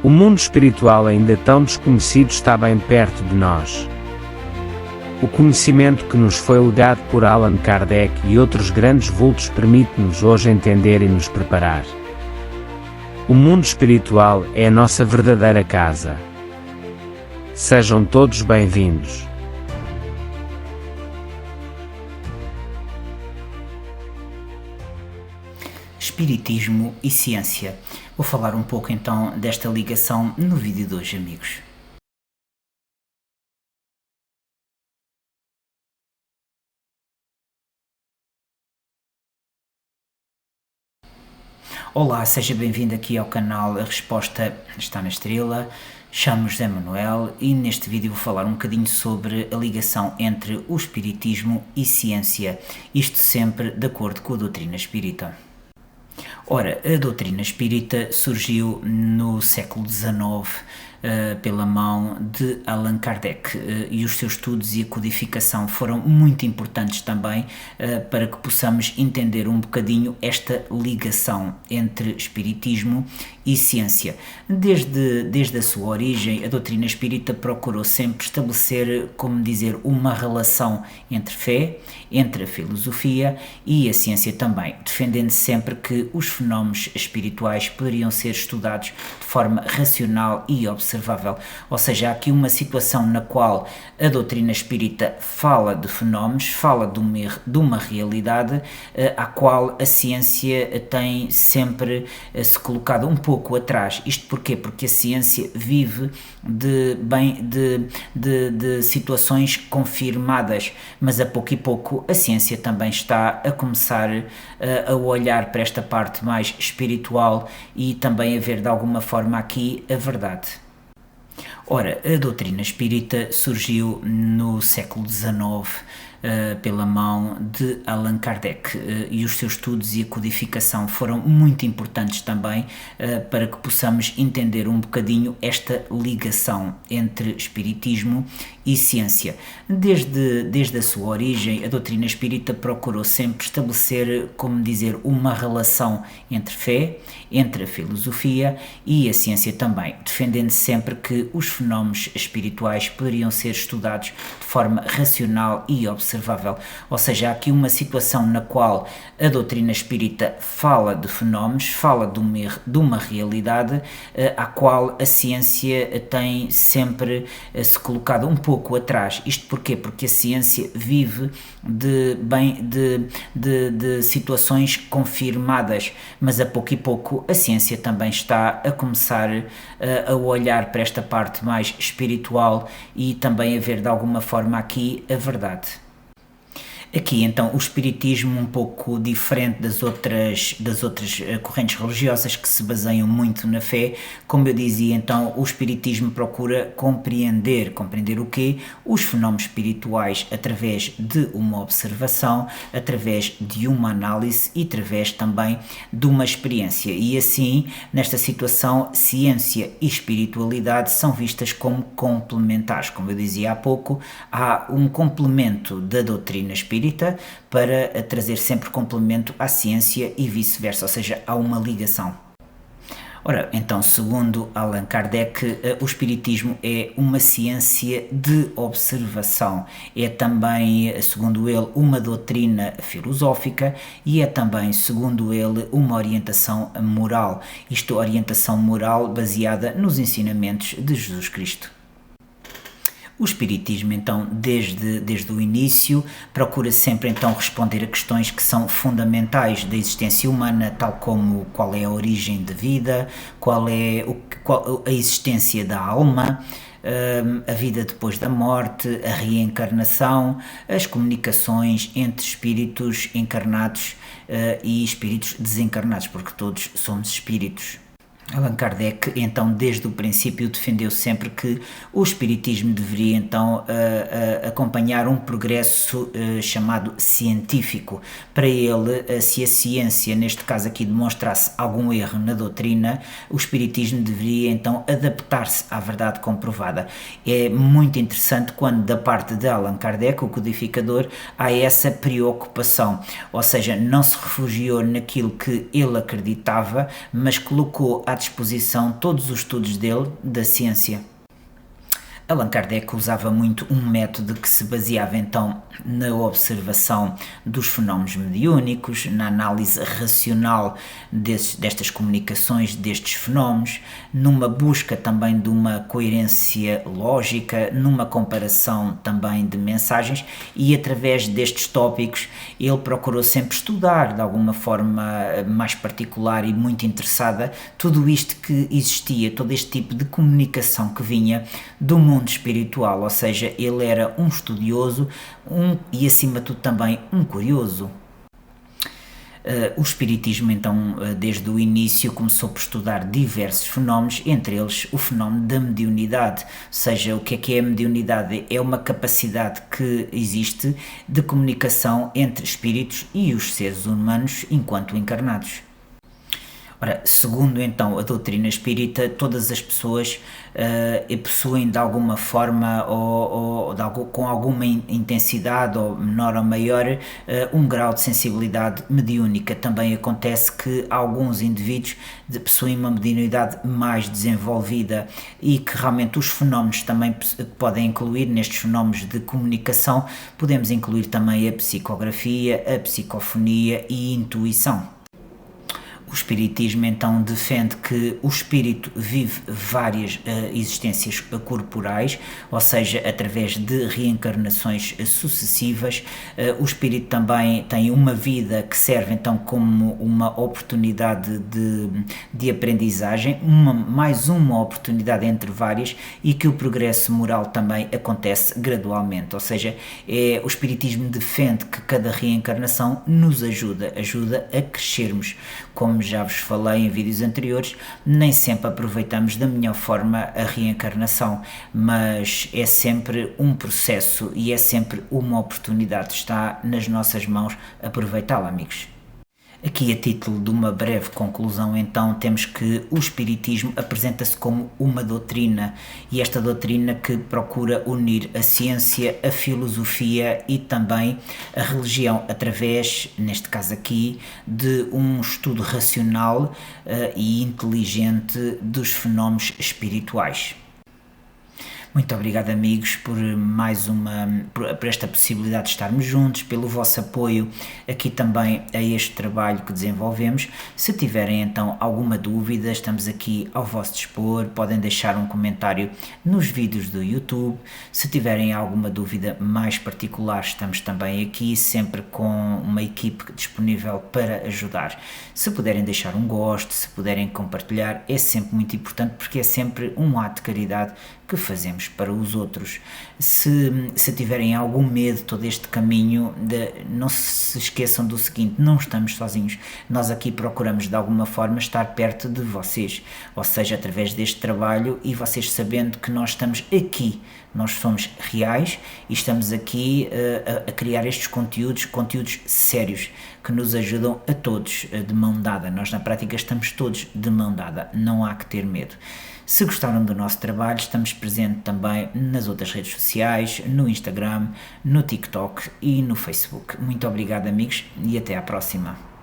O mundo espiritual ainda tão desconhecido está bem perto de nós. O conhecimento que nos foi legado por Allan Kardec e outros grandes vultos permite-nos hoje entender e nos preparar. O mundo espiritual é a nossa verdadeira casa. Sejam todos bem-vindos. Espiritismo e ciência. Vou falar um pouco então desta ligação no vídeo de hoje, amigos. Olá, seja bem-vindo aqui ao canal A Resposta Está na Estrela. Chamo-me José Manuel e neste vídeo vou falar um bocadinho sobre a ligação entre o Espiritismo e ciência, isto sempre de acordo com a doutrina espírita. Ora, a doutrina espírita surgiu no século XIX pela mão de Allan Kardec e os seus estudos e a codificação foram muito importantes também para que possamos entender um bocadinho esta ligação entre espiritismo e ciência. Desde a sua origem, a doutrina espírita procurou sempre estabelecer, como dizer, uma relação entre fé, entre a filosofia e a ciência também, defendendo sempre que os fenómenos espirituais poderiam ser estudados de forma racional e observável. Ou seja, há aqui uma situação na qual a doutrina espírita fala de fenómenos, fala de uma realidade à qual a ciência tem sempre se colocado um pouco atrás. Isto porquê? Porque a ciência vive de situações confirmadas, mas a pouco e pouco a ciência também está a começar a olhar para esta parte mais espiritual e também a ver de alguma forma aqui a verdade. Ora, a doutrina espírita surgiu no século XIX pela mão de Allan Kardec e os seus estudos e a codificação foram muito importantes também para que possamos entender um bocadinho esta ligação entre espiritismo e ciência. Desde a sua origem, a doutrina espírita procurou sempre estabelecer, como dizer, uma relação entre fé, entre a filosofia e a ciência também, defendendo sempre que os fenómenos espirituais poderiam ser estudados de forma racional e observável. Ou seja, há aqui uma situação na qual a doutrina espírita fala de fenómenos, fala de uma realidade à qual a ciência tem sempre se colocado um pouco atrás. Isto porquê? Porque a ciência vive de situações confirmadas, mas a pouco e pouco a ciência também está a começar a olhar para esta parte mais espiritual e também a ver de alguma forma aqui a verdade. Aqui então o espiritismo um pouco diferente das outras correntes religiosas que se baseiam muito na fé. Como eu dizia, então o espiritismo procura compreender o quê? Os fenómenos espirituais através de uma observação, através de uma análise e através também de uma experiência. E assim, nesta situação, ciência e espiritualidade são vistas como complementares. Como eu dizia há pouco, há um complemento da doutrina espírita para trazer sempre complemento à ciência e vice-versa, ou seja, há uma ligação. Ora, então, segundo Allan Kardec, o espiritismo é uma ciência de observação, é também, segundo ele, uma doutrina filosófica e é também, segundo ele, uma orientação moral, isto, orientação moral baseada nos ensinamentos de Jesus Cristo. O espiritismo, então, desde o início, procura sempre, então, responder a questões que são fundamentais da existência humana, tal como qual é a origem da vida, qual é a existência da alma, a vida depois da morte, a reencarnação, as comunicações entre espíritos encarnados e espíritos desencarnados, porque todos somos espíritos. Allan Kardec, então, desde o princípio defendeu sempre que o espiritismo deveria, então, acompanhar um progresso chamado científico. Para ele, se a ciência, neste caso aqui, demonstrasse algum erro na doutrina, o espiritismo deveria, então, adaptar-se à verdade comprovada. É muito interessante quando, da parte de Allan Kardec, o codificador, há essa preocupação, ou seja, não se refugiou naquilo que ele acreditava, mas colocou à à disposição todos os estudos dele, da ciência. Allan Kardec usava muito um método que se baseava então na observação dos fenómenos mediúnicos, na análise racional destas comunicações, destes fenómenos, numa busca também de uma coerência lógica, numa comparação também de mensagens, e através destes tópicos ele procurou sempre estudar de alguma forma mais particular e muito interessada tudo isto que existia, todo este tipo de comunicação que vinha do mundo espiritual, ou seja, ele era um estudioso e acima de tudo também um curioso. O Espiritismo então desde o início começou por estudar diversos fenómenos, entre eles o fenómeno da mediunidade, ou seja, o que é a mediunidade? É uma capacidade que existe de comunicação entre espíritos e os seres humanos enquanto encarnados. Ora, segundo então a doutrina espírita, todas as pessoas possuem de alguma forma ou com alguma intensidade ou menor ou maior um grau de sensibilidade mediúnica. Também acontece que alguns indivíduos possuem uma mediunidade mais desenvolvida e que realmente os fenómenos também podem incluir, nestes fenómenos de comunicação, podemos incluir também a psicografia, a psicofonia e a intuição. O Espiritismo então defende que o espírito vive várias existências corporais, ou seja, através de reencarnações sucessivas. O espírito também tem uma vida que serve então como uma oportunidade de aprendizagem, mais uma oportunidade entre várias, e que o progresso moral também acontece gradualmente, ou seja, o Espiritismo defende que cada reencarnação nos ajuda a crescermos. Como já vos falei em vídeos anteriores, nem sempre aproveitamos da melhor forma a reencarnação, mas é sempre um processo e é sempre uma oportunidade, está nas nossas mãos aproveitá-la, amigos. Aqui, a título de uma breve conclusão, então, temos que o Espiritismo apresenta-se como uma doutrina, e esta doutrina que procura unir a ciência, a filosofia e também a religião, através, neste caso aqui, de um estudo racional e inteligente dos fenómenos espirituais. Muito obrigado, amigos, por por esta possibilidade de estarmos juntos, pelo vosso apoio aqui também a este trabalho que desenvolvemos. Se tiverem então alguma dúvida, estamos aqui ao vosso dispor, podem deixar um comentário nos vídeos do YouTube. Se tiverem alguma dúvida mais particular, estamos também aqui, sempre com uma equipe disponível para ajudar. Se puderem deixar um gosto, se puderem compartilhar, é sempre muito importante, porque é sempre um ato de caridade que fazemos para os outros. Se tiverem algum medo todo este caminho, não se esqueçam do seguinte: não estamos sozinhos, nós aqui procuramos de alguma forma estar perto de vocês, ou seja, através deste trabalho, e vocês sabendo que nós estamos aqui, nós somos reais e estamos aqui a criar estes conteúdos sérios, que nos ajudam a todos de mão dada. Nós na prática estamos todos de mão dada, não há que ter medo. Se gostaram do nosso trabalho, estamos presentes também nas outras redes sociais, no Instagram, no TikTok e no Facebook. Muito obrigado, amigos, e até à próxima.